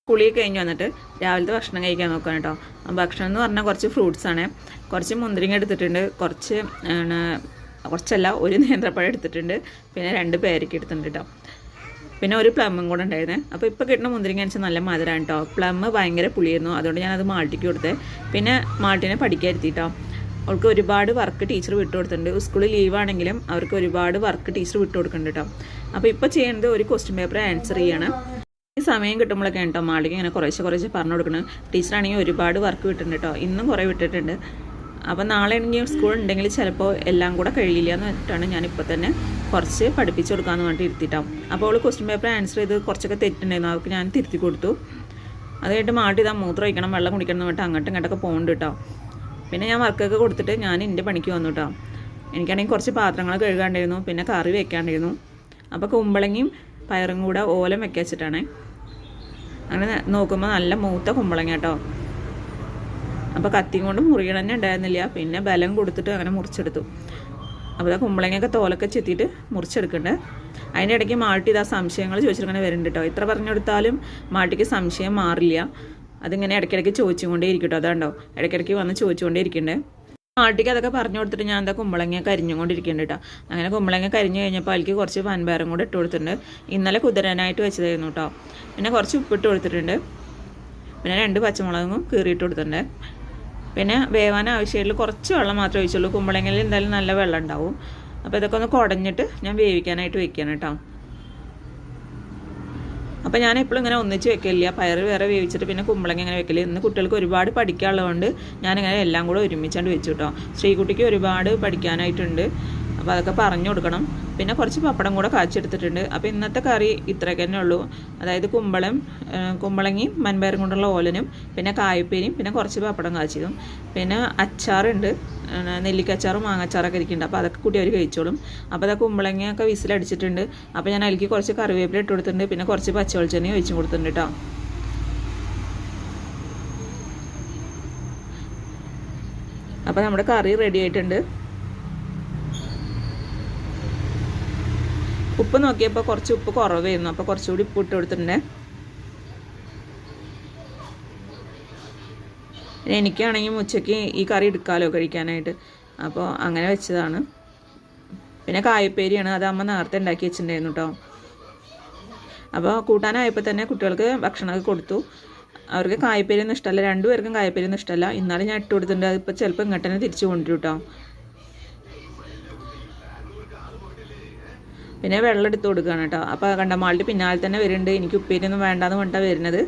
കുളിയൊക്കെ കഴിഞ്ഞ് വന്നിട്ട് രാവിലത്തെ ഭക്ഷണം കഴിക്കാൻ നോക്കാം കേട്ടോ. ഭക്ഷണം എന്ന് പറഞ്ഞാൽ കുറച്ച് ഫ്രൂട്ട്സാണ്. കുറച്ച് മുന്തിരിങ്ങ എടുത്തിട്ടുണ്ട്, കുറച്ചല്ല ഒരു നേന്ത്രപ്പഴം എടുത്തിട്ടുണ്ട്, പിന്നെ 2 പേരയ്ക്ക എടുത്തിട്ടുണ്ട് കേട്ടോ. പിന്നെ ഒരു പ്ലമ്മും കൂടെ ഉണ്ടായിരുന്നേ. അപ്പോൾ ഇപ്പോൾ കിട്ടുന്ന മുന്തിരിങ്ങ വെച്ചാൽ നല്ല മധുരമാണ് കേട്ടോ. പ്ലം ഭയങ്കര പുളിയായിരുന്നു, അതുകൊണ്ട് ഞാനത് മാൾട്ടിക്ക് കൊടുത്തേ. പിന്നെ മാൾട്ടിനെ പഠിക്കാൻ ഇരുത്തിട്ടോ. അവൾക്ക് ഒരുപാട് വർക്ക് ടീച്ചർ വിട്ടു കൊടുത്തിട്ടുണ്ട്. സ്കൂളിൽ ലീവാണെങ്കിലും അവർക്ക് ഒരുപാട് വർക്ക് ടീച്ചർ വിട്ടു കൊടുക്കുന്നുണ്ട് കേട്ടോ. അപ്പോൾ ഇപ്പോൾ ചെയ്യുന്നത് ഒരു ക്വസ്റ്റ്യൻ പേപ്പർ ആൻസർ ചെയ്യാണ്. ഈ സമയം കിട്ടുമ്പോഴൊക്കെ കേട്ടോ മാളിക്ക് ഇങ്ങനെ കുറേശ്ശെ പറഞ്ഞു കൊടുക്കണം. ടീച്ചറാണെങ്കിൽ ഒരുപാട് വർക്ക് വിട്ടിട്ടുണ്ട് കേട്ടോ. ഇന്നും കുറേ വിട്ടിട്ടുണ്ട്. അപ്പോൾ നാളെ ആണെങ്കിൽ സ്കൂൾ ഉണ്ടെങ്കിൽ ചിലപ്പോൾ എല്ലാം കൂടെ കഴിയില്ല എന്ന് വെച്ചിട്ടാണ് ഞാനിപ്പോൾ തന്നെ കുറച്ച് പഠിപ്പിച്ച് കൊടുക്കാമെന്ന് പറഞ്ഞിട്ട് ഇരുത്തിയിട്ടാവും. അപ്പോൾ അവൾ ക്വസ്റ്റ്യൻ പേപ്പർ ആൻസർ ചെയ്ത് കുറച്ചൊക്കെ തെറ്റുണ്ടായിരുന്നു, അവർക്ക് ഞാൻ തിരുത്തി കൊടുത്തു. അത് കഴിഞ്ഞിട്ട് മാട്ടി മൂത്രം ഒഴിക്കണം, വെള്ളം കുടിക്കണം എന്ന് പറഞ്ഞിട്ട് അങ്ങോട്ടും ഇങ്ങോട്ടൊക്കെ പോകുന്നുണ്ട് കേട്ടോ. പിന്നെ ഞാൻ വർക്കൊക്കെ കൊടുത്തിട്ട് ഞാൻ എൻ്റെ പണിക്ക് വന്നു കേട്ടോ. എനിക്കാണെങ്കിൽ കുറച്ച് പാത്രങ്ങൾ കഴുകാണ്ടായിരുന്നു, പിന്നെ കറി വെക്കാണ്ടായിരുന്നു. അപ്പോൾ കുമ്പളങ്ങയും പയറും കൂടെ ഓലം വെച്ചിട്ടാണ്. അങ്ങനെ നോക്കുമ്പോൾ നല്ല മൂത്ത കുമ്പളങ്ങ കേട്ടോ. അപ്പോൾ കത്തിയും കൊണ്ട് മുറിയണം തന്നെ ഉണ്ടായിരുന്നില്ല, പിന്നെ ബലം കൊടുത്തിട്ട് അങ്ങനെ മുറിച്ചെടുത്തു. അപ്പോൾ ആ കുമ്പളങ്ങയൊക്കെ തോലൊക്കെ ചെത്തിയിട്ട് മുറിച്ചെടുക്കണ്ടേ. അതിൻ്റെ ഇടയ്ക്ക് മാട്ടി സംശയങ്ങൾ ചോദിച്ചിട്ട് വരുന്നുണ്ട് കേട്ടോ. ഇത്ര പറഞ്ഞു കൊടുത്താലും മാട്ടിക്ക് സംശയം മാറില്ല. അതിങ്ങനെ ഇടയ്ക്കിടയ്ക്ക് ചോദിച്ചുകൊണ്ടേ ഇരിക്കട്ടോ. അതാണ്ടോ ഇടയ്ക്കിടയ്ക്ക് വന്ന് ചോദിച്ചുകൊണ്ടേ ഇരിക്കണ്ടേ. മാട്ടിക്ക് അതൊക്കെ പറഞ്ഞു കൊടുത്തിട്ട് ഞാൻ കുമ്പളങ്ങ കരിഞ്ഞുകൊണ്ടിരിക്കുന്നുണ്ട് കേട്ടോ. അങ്ങനെ കുമ്പളങ്ങ കരിഞ്ഞു കഴിഞ്ഞപ്പോൾ അതിലേക്ക് കുറച്ച് വൻപയറും കൂടെ ഇട്ട് കൊടുത്തിട്ടുണ്ട്. ഇന്നലെ കുതിരാനായിട്ട് വെച്ചതായിരുന്നു കേട്ടോ. പിന്നെ കുറച്ച് ഉപ്പിട്ട് കൊടുത്തിട്ടുണ്ട്. പിന്നെ 2 പച്ചമുളകും കീറിയിട്ട് കൊടുത്തിട്ടുണ്ട്. പിന്നെ വേവാൻ ആവശ്യമായിട്ടുള്ള കുറച്ച് വെള്ളം മാത്രമേ ഒഴിച്ചുള്ളൂ. കുമ്പളങ്ങയിൽ എന്തായാലും നല്ല വെള്ളം ഉണ്ടാവും. അപ്പോൾ ഇതൊക്കെ ഒന്ന് കുടഞ്ഞിട്ട് ഞാൻ വേവിക്കാനായിട്ട് വെക്കണം കേട്ടോ. അപ്പോൾ ഞാൻ എപ്പോഴും ഇങ്ങനെ ഒന്നിച്ച് വെക്കില്ല, പയർ വേറെ വേവിച്ചിട്ട് പിന്നെ കുമ്പളങ്ങ ഇങ്ങനെ വെക്കില്ല. ഇന്ന് കുട്ടികൾക്ക് ഒരുപാട് പഠിക്കാനുള്ളതുകൊണ്ട് ഞാനിങ്ങനെ എല്ലാം കൂടെ ഒരുമിച്ചാണ്ട് വെച്ചു കേട്ടോ. ശ്രീകുട്ടിക്ക് ഒരുപാട് പഠിക്കാനായിട്ടുണ്ട്, അപ്പോൾ അതൊക്കെ പറഞ്ഞു കൊടുക്കണം. പിന്നെ കുറച്ച് പപ്പടം കൂടെ കാച്ചെടുത്തിട്ടുണ്ട്. അപ്പോൾ ഇന്നത്തെ കറി ഇത്രയൊക്കെ തന്നെ ഉള്ളൂ. അതായത് കുമ്പളങ്ങയും വൻപയറും കൊണ്ടുള്ള ഓലനും പിന്നെ കായപ്പേരിയും പിന്നെ കുറച്ച് പപ്പടം കാച്ചിയതും പിന്നെ അച്ചാറുണ്ട്, നെല്ലിക്കച്ചാറും മാങ്ങാച്ചാറൊക്കെ ഇരിക്കുന്നുണ്ട്. അപ്പോൾ അതൊക്കെ കൂട്ടി അവർ കഴിച്ചോളും. അപ്പോൾ അതൊക്കെ കുമ്പളങ്ങയൊക്കെ വിസിലടിച്ചിട്ടുണ്ട്. അപ്പോൾ ഞാൻ അതിലേക്ക് കുറച്ച് കറിവേപ്പില ഇട്ട് കൊടുത്തിട്ടുണ്ട്, പിന്നെ കുറച്ച് പച്ചവെളിച്ചെണ്ണയും ഒഴിച്ചും കൊടുത്തിട്ടുണ്ട് കേട്ടോ. അപ്പോൾ നമ്മുടെ കറി റെഡി ആയിട്ടുണ്ട്. ഉപ്പ് നോക്കിയപ്പോൾ കുറച്ച് ഉപ്പ് കുറവായിരുന്നു, അപ്പോൾ കുറച്ചുകൂടി ഉപ്പ് ഇട്ട് കൊടുത്തിട്ടുണ്ട്. എനിക്കാണെങ്കിൽ ഉച്ചയ്ക്ക് ഈ കറി എടുക്കാമല്ലോ കഴിക്കാനായിട്ട്, അപ്പോൾ അങ്ങനെ വെച്ചതാണ്. പിന്നെ കായപ്പേരിയാണ്, അത് അമ്മ നേരത്തെ ഉണ്ടാക്കി വെച്ചിട്ടുണ്ടായിരുന്നു കേട്ടോ. അപ്പോൾ കൂട്ടാനായപ്പോൾ തന്നെ കുട്ടികൾക്ക് ഭക്ഷണമൊക്കെ കൊടുത്തു. അവർക്ക് കായപ്പേരിയൊന്നും ഇഷ്ടമല്ല, 2 പേർക്കും കായപ്പേരിയൊന്നും ഇഷ്ടമല്ല. ഇന്നാലും ഞാൻ ഇട്ട് കൊടുത്തിട്ടുണ്ട്. അതിപ്പോൾ ചിലപ്പോൾ ഇങ്ങോട്ട് തന്നെ തിരിച്ചു കൊണ്ടുവരും കേട്ടോ. പിന്നെ വെള്ളം എടുത്ത് കൊടുക്കുകയാണ് കേട്ടോ. അപ്പോൾ കണ്ട മാളിൻ്റെ പിന്നാലെ തന്നെ വരുന്നുണ്ട്. എനിക്ക് ഉപ്പേരിയൊന്നും വേണ്ടാന്ന് പറഞ്ഞിട്ടാണ് വരുന്നത്.